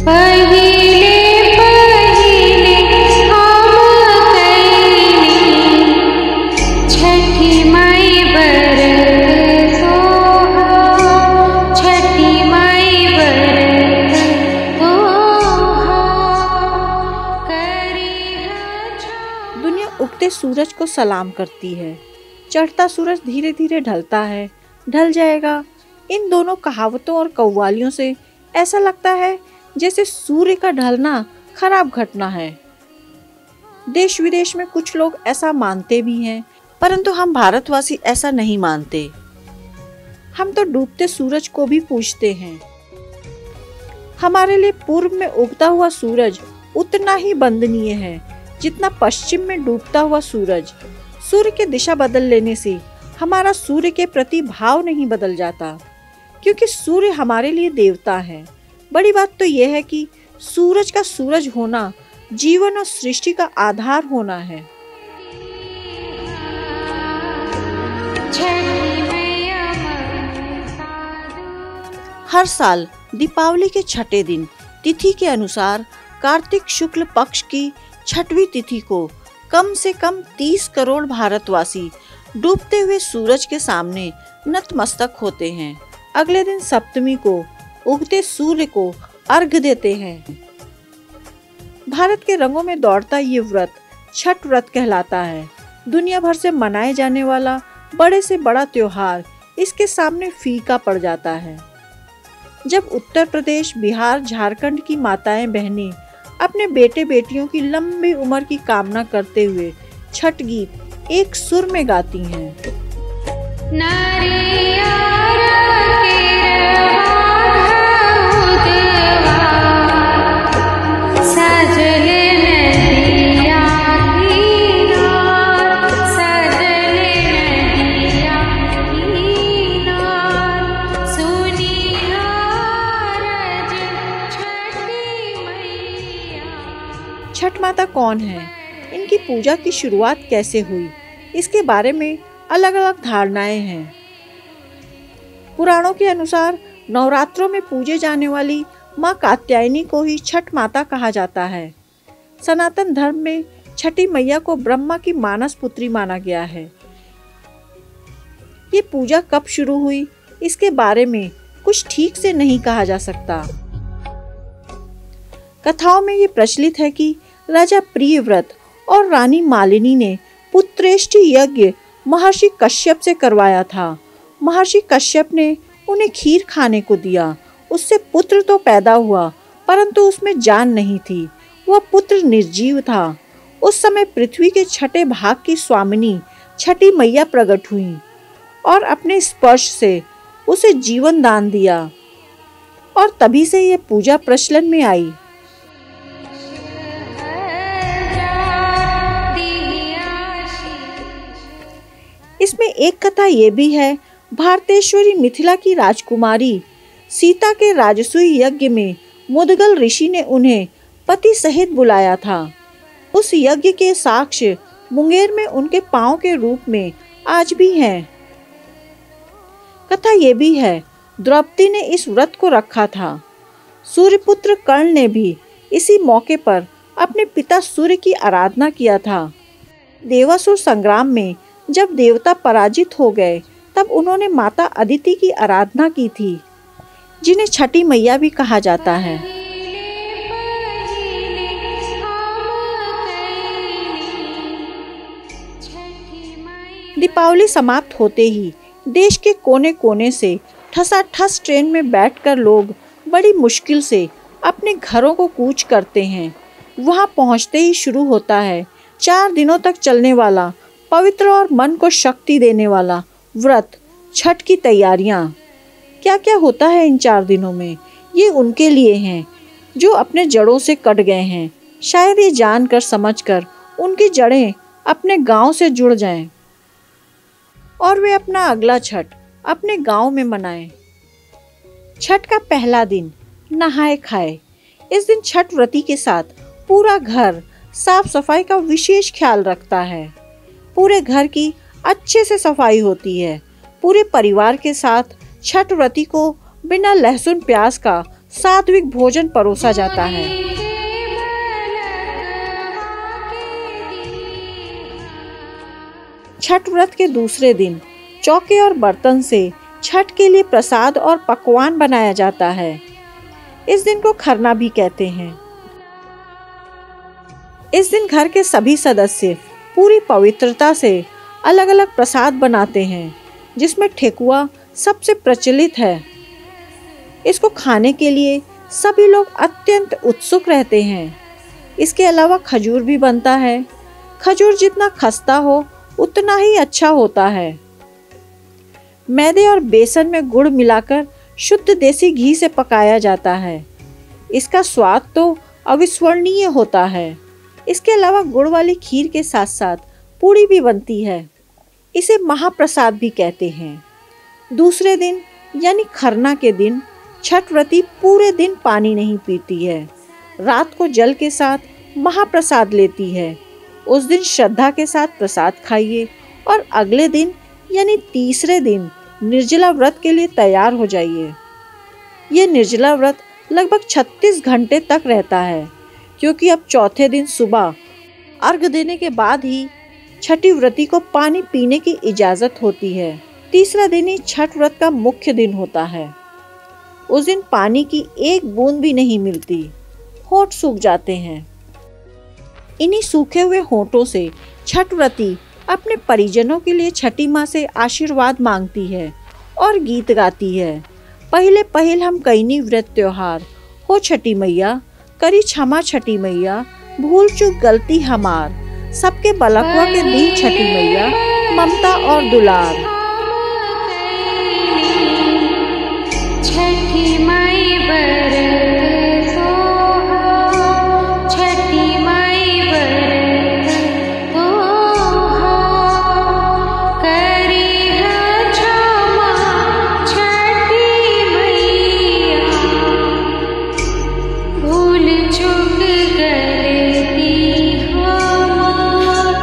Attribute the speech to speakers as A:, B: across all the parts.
A: पहिले पहिले हम कैली छठी माई बरत सोहा, छठी माई बरत सोहा करी।
B: दुनिया उगते सूरज को सलाम करती है। चढ़ता सूरज धीरे धीरे ढलता है, ढल जाएगा। इन दोनों कहावतों और कव्वालियों से ऐसा लगता है जैसे सूर्य का ढलना खराब घटना है। देश विदेश में कुछ लोग ऐसा मानते भी हैं, परंतु हम भारतवासी ऐसा नहीं मानते। हम तो डूबते सूरज को भी पूजते हैं। हमारे लिए पूर्व में उगता हुआ सूरज उतना ही वंदनीय है जितना पश्चिम में डूबता हुआ सूरज। सूर्य की दिशा बदल लेने से हमारा सूर्य के प्रति भाव नहीं बदल जाता, क्योंकि सूर्य हमारे लिए देवता है। बड़ी बात तो यह है कि सूरज का सूरज होना जीवन और सृष्टि का आधार होना है। हर साल दीपावली के छठे दिन तिथि के अनुसार कार्तिक शुक्ल पक्ष की छठवीं तिथि को कम से कम 30 करोड़ भारतवासी डूबते हुए सूरज के सामने नतमस्तक होते हैं। अगले दिन सप्तमी को उगते सूर्य को अर्घ्य देते हैं। भारत के रंगों में दौड़ता ये व्रत छठ व्रत कहलाता है। दुनिया भर से मनाए जाने वाला बड़े से बड़ा त्योहार इसके सामने फीका पड़ जाता है। जब उत्तर प्रदेश, बिहार, झारखंड की माताएं बहनें अपने बेटे बेटियों की लंबी उम्र की कामना करते हुए छठ गीत एक सुर में गाती हैं। छठ माता कौन है, इनकी पूजा की शुरुआत कैसे हुई, इसके बारे में अलग अलग धारणाएं हैं। पुराणों के अनुसार नवरात्रों में पूजे जाने वाली माँ कात्यायनी को ही छठ माता कहा जाता है। सनातन धर्म में छठी मैया को ब्रह्मा की मानस पुत्री माना गया है। ये पूजा कब शुरू हुई, इसके बारे में कुछ ठीक से नहीं कहा जा सकता। कथाओं में ये प्रचलित है कि राजा प्रियव्रत और रानी मालिनी ने पुत्रेष्टि यज्ञ महर्षि कश्यप से करवाया था। महर्षि कश्यप ने उन्हें खीर खाने को दिया। उससे पुत्र तो पैदा हुआ, परंतु उसमें जान नहीं थी। वह पुत्र निर्जीव था। उस समय पृथ्वी के छठे भाग की स्वामिनी छठी मैया प्रकट हुई और अपने स्पर्श से उसे जीवन दान दिया, और तभी से यह पूजा प्रचलन में आई। इसमें एक कथा ये भी है, भारतेश्वरी मिथिला की राजकुमारी सीता के राजसूय यज्ञ में मुदगल ऋषि ने उन्हें पति सहित बुलाया था। उस यज्ञ के साक्ष्य मुंगेर में उनके पांव के रूप में आज भी हैं। कथा ये भी है, द्रौपदी ने इस व्रत को रखा था। सूर्यपुत्र कर्ण ने भी इसी मौके पर अपने पिता सूर्य की आराधना किया था। देवासुर संग्राम में जब देवता पराजित हो गए, तब उन्होंने माता अदिति की आराधना की थी, जिन्हें छठी मैया भी कहा जाता है। दीपावली समाप्त होते ही देश के कोने कोने से ठसाठस ट्रेन में बैठकर लोग बड़ी मुश्किल से अपने घरों को कूच करते हैं। वहां पहुंचते ही शुरू होता है 4 दिनों तक चलने वाला पवित्र और मन को शक्ति देने वाला व्रत, छठ की तैयारियां। क्या क्या होता है इन 4 दिनों में, ये उनके लिए हैं जो अपने जड़ों से कट गए हैं। शायद ये जानकर समझकर उनकी जड़ें अपने गांव से जुड़ जाएं और वे अपना अगला छठ अपने गांव में मनाएं। छठ का पहला दिन नहाए खाए। इस दिन छठ व्रती के साथ पूरा घर साफ सफाई का विशेष ख्याल रखता है। पूरे घर की अच्छे से सफाई होती है। पूरे परिवार के साथ छठ व्रती को बिना लहसुन प्याज का सात्विक भोजन परोसा जाता है। छठ व्रत के दूसरे दिन चौके और बर्तन से छठ के लिए प्रसाद और पकवान बनाया जाता है। इस दिन को खरना भी कहते हैं। इस दिन घर के सभी सदस्य पूरी पवित्रता से अलग अलग प्रसाद बनाते हैं, जिसमें ठेकुआ सबसे प्रचलित है। इसको खाने के लिए सभी लोग अत्यंत उत्सुक रहते हैं। इसके अलावा खजूर भी बनता है। खजूर जितना खस्ता हो उतना ही अच्छा होता है। मैदे और बेसन में गुड़ मिलाकर शुद्ध देसी घी से पकाया जाता है। इसका स्वाद तो अविस्मरणीय होता है। इसके अलावा गुड़ वाली खीर के साथ साथ पूड़ी भी बनती है। इसे महाप्रसाद भी कहते हैं। दूसरे दिन यानी खरना के दिन छठ व्रती पूरे दिन पानी नहीं पीती है। रात को जल के साथ महाप्रसाद लेती है। उस दिन श्रद्धा के साथ प्रसाद खाइए और अगले दिन यानी तीसरे दिन निर्जला व्रत के लिए तैयार हो जाइए। ये निर्जला व्रत लगभग 36 घंटे तक रहता है, क्योंकि अब चौथे दिन सुबह अर्घ देने के बाद ही छठी व्रती को पानी पीने की इजाजत होती है। तीसरा दिन ही छठ व्रत का मुख्य दिन होता है। उस दिन पानी की एक बूंद भी नहीं मिलती। होंठ सूख जाते हैं। इन्हीं सूखे हुए होंठों से छठ व्रती अपने परिजनों के लिए छठी माँ से आशीर्वाद मांगती है और गीत गाती है। पहले पहल हम कईनी व्रत त्योहार हो छठी मैया, करी क्षमा छठी मैया, भूल चूक गलती हमार, सबके बलकवा के दी छठी मैया, ममता और दुलार।
A: छठी माई बरत सोहा, छठी माई बरत सोहा, करी क्षमा छठी मैया, भूल चूक गलती हमार,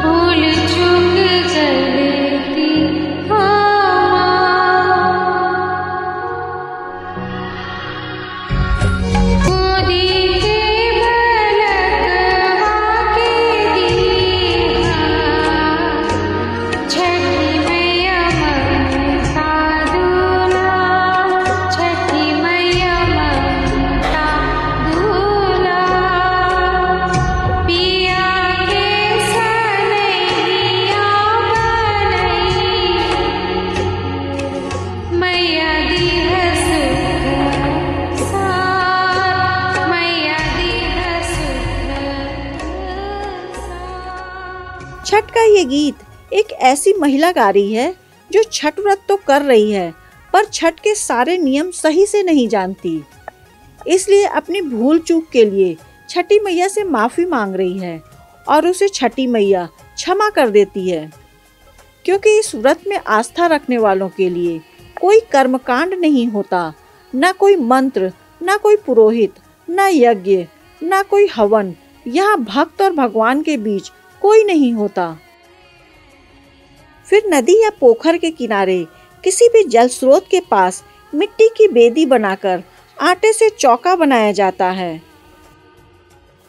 A: भूल चूक गलती हमार। गोदी के बलकवा के दीहा, छठी मैया ममता दूला, छठी मैया ममता दूला, पिया के सनैया बनई, मैया दीह सुख सार, मैया दीह सुख सार।
B: छठ का ये गीत एक ऐसी महिला गा रही है जो छठ व्रत तो कर रही है, पर छठ के सारे नियम सही से नहीं जानती। इसलिए अपनी भूल चूक के लिए छठी मैया से माफी मांग रही है और उसे छठी मैया क्षमा कर देती है। क्योंकि इस व्रत में आस्था रखने वालों के लिए कोई कर्मकांड नहीं होता, न कोई मंत्र, न कोई पुरोहित, न यज्ञ, न कोई हवन। यहाँ भक्त और भगवान के बीच कोई नहीं होता। फिर नदी या पोखर के किनारे किसी भी जल स्रोत के पास मिट्टी की बेदी बनाकर आटे से चौका बनाया जाता है।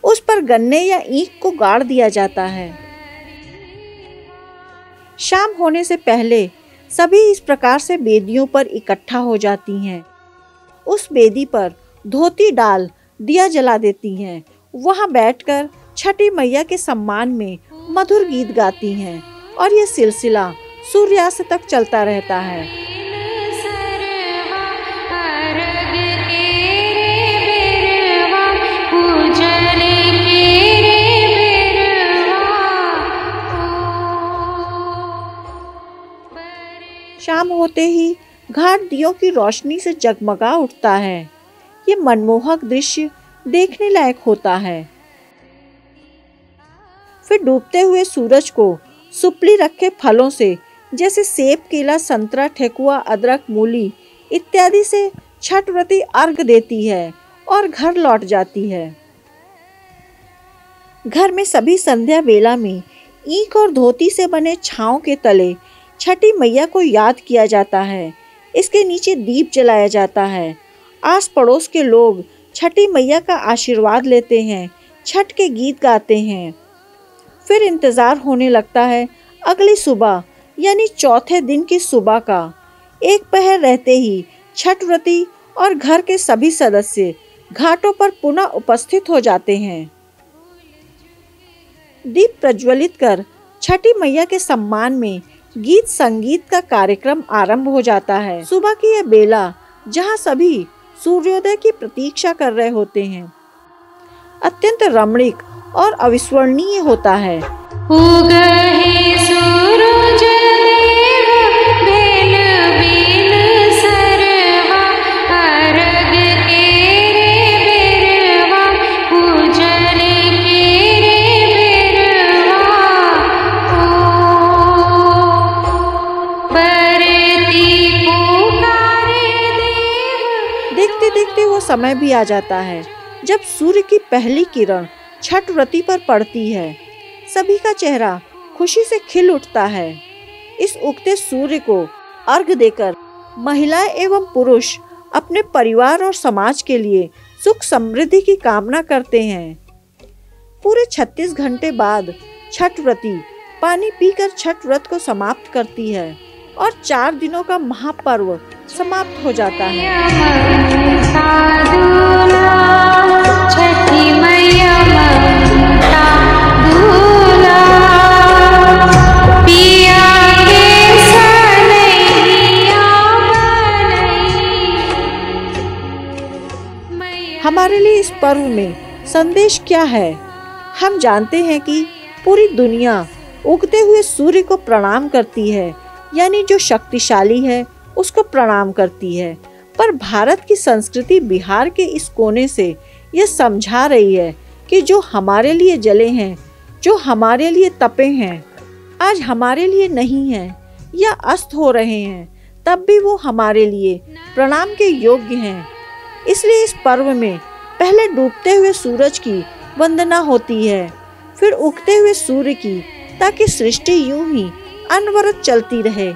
B: उस पर गन्ने या ईख को गाड़ दिया जाता है। शाम होने से पहले सभी इस प्रकार से बेदियों पर इकट्ठा हो जाती हैं। उस बेदी पर धोती डाल दिया जला देती हैं। वहां बैठकर छठी मैया के सम्मान में मधुर गीत गाती हैं और यह सिलसिला सूर्यास्त तक चलता रहता है। शाम होते ही घाट दियों की रोशनी से जगमगा उठता है। ये मनमोहक दृश्य देखने लायक होता है। फिर डूबते हुए सूरज को सुपली रखे फलों से जैसे सेब, केला, संतरा, ठेकुआ, अदरक, मूली इत्यादि से छठ व्रती अर्घ देती है और घर लौट जाती है। घर में सभी संध्या बेला में ईख और धोती से बने छांव के तले छठी मैया को याद किया जाता है। इसके नीचे दीप जलाया जाता है। आस पड़ोस के लोग छठी मैया का आशीर्वाद लेते हैं, छठ के गीत गाते हैं। फिर इंतज़ार होने लगता है अगली सुबह यानी चौथे दिन की सुबह का। एक पहर रहते ही छठ व्रती और घर के सभी सदस्य घाटों पर पुनः उपस्थित हो जाते हैं। दीप प्रज्वलित कर छठी मैया के सम्मान में गीत संगीत का कार्यक्रम आरंभ हो जाता है। सुबह की यह बेला जहां सभी सूर्योदय की प्रतीक्षा कर रहे होते हैं, अत्यंत रमणीक और अविस्मरणीय होता है।
A: उगहे सूरज देव बेल बेल सरवा, अर्घ केरे बेरवा, पूजन केरे बेरवा। ओ बरती पुकारे देव।
B: देखते देखते वो समय भी आ जाता है जब सूर्य की पहली किरण छठ व्रती पर पड़ती है। सभी का चेहरा खुशी से खिल उठता है। इस उगते सूर्य को अर्घ देकर महिलाएं एवं पुरुष अपने परिवार और समाज के लिए सुख समृद्धि की कामना करते हैं। पूरे 36 घंटे बाद छठ व्रती पानी पीकर छठ व्रत को समाप्त करती है और 4 दिनों का महापर्व समाप्त हो जाता है।
A: छठी मैया ममता दूला, पिया के सनैया बनई।
B: हमारे लिए इस पर्व में संदेश क्या है? हम जानते हैं कि पूरी दुनिया उगते हुए सूर्य को प्रणाम करती है, यानी जो शक्तिशाली है उसको प्रणाम करती है। पर भारत की संस्कृति बिहार के इस कोने से ये समझा रही है कि जो हमारे लिए जले हैं, जो हमारे लिए तपे हैं, आज हमारे लिए नहीं हैं या अस्त हो रहे हैं, तब भी वो हमारे लिए प्रणाम के योग्य हैं। इसलिए इस पर्व में पहले डूबते हुए सूरज की वंदना होती है, फिर उगते हुए सूर्य की, ताकि सृष्टि यूं ही अनवरत चलती रहे।